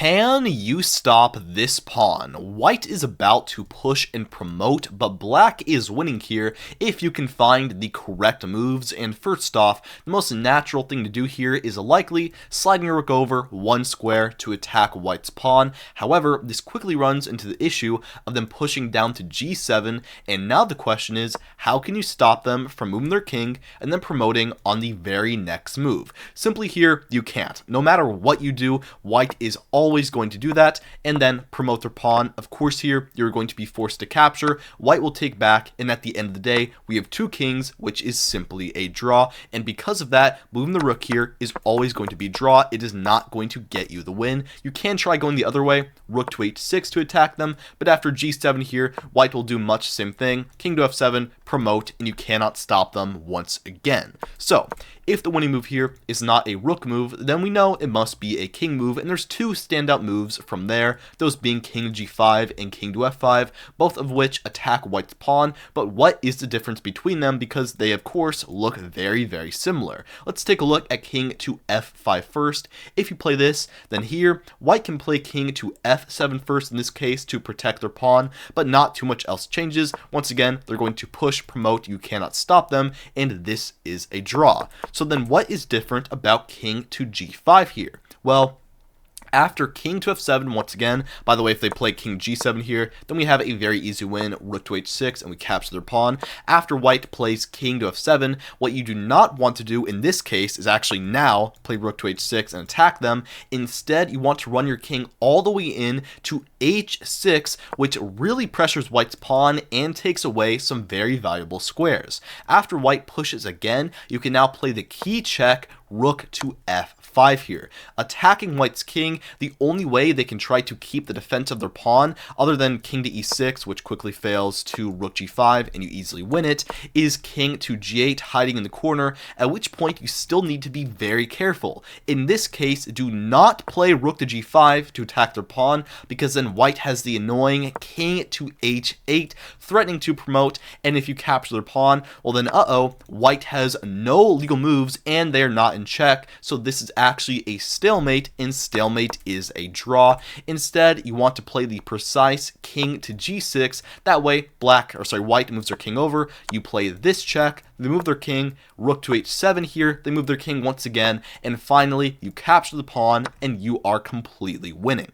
Can you stop this pawn? White is about to push and promote, but black is winning here if you can find the correct moves. And first off, the most natural thing to do here is likely sliding your rook over one square to attack white's pawn. However, this quickly runs into the issue of them pushing down to g7, and now the question is, how can you stop them from moving their king and then promoting on the very next move? Simply here, you can't. No matter what you do, white is always going to do that and then promote their pawn. Of course, here you're going to be forced to capture. White will take back, and at the end of the day, we have two kings, which is simply a draw. And because of that, moving the rook here is always going to be draw. It is not going to get you the win. You can try going the other way, rook to h6 to attack them, but after g7 here, white will do much the same thing. King to f7, promote, and you cannot stop them once again. So if the winning move here is not a rook move, then we know it must be a king move, and there's two standout moves from there, those being king to g5 and king to f5, both of which attack white's pawn. But what is the difference between them, because they of course look very similar? Let's take a look at king to f5 first. If you play this, then here white can play king to f7 first in this case to protect their pawn, but not too much else changes. Once again, they're going to push, promote, you cannot stop them, and this is a draw. So then what is different about king to g5 here? Well, after king to f7, once again, by the way, if they play king g7 here, then we have a very easy win, rook to h6, and we capture their pawn. After white plays king to f7, what you do not want to do in this case is actually now play rook to h6 and attack them. Instead, you want to run your king all the way in to h6, which really pressures white's pawn and takes away some very valuable squares. After white pushes again, you can now play the key check, rook to f5 here. Attacking white's king, the only way they can try to keep the defense of their pawn, other than king to e6, which quickly fails, to rook g5 and you easily win it, is king to g8 hiding in the corner, at which point you still need to be very careful. In this case, do not play rook to g5 to attack their pawn, because then white has the annoying king to h8 threatening to promote, and if you capture their pawn, well then white has no legal moves and they're not in check, so this is actually a stalemate, and stalemate is a draw. Instead, you want to play the precise king to g6. That way, white moves their king over. You play this check, they move their king, rook to h7 here, they move their king once again, and finally, you capture the pawn, and you are completely winning.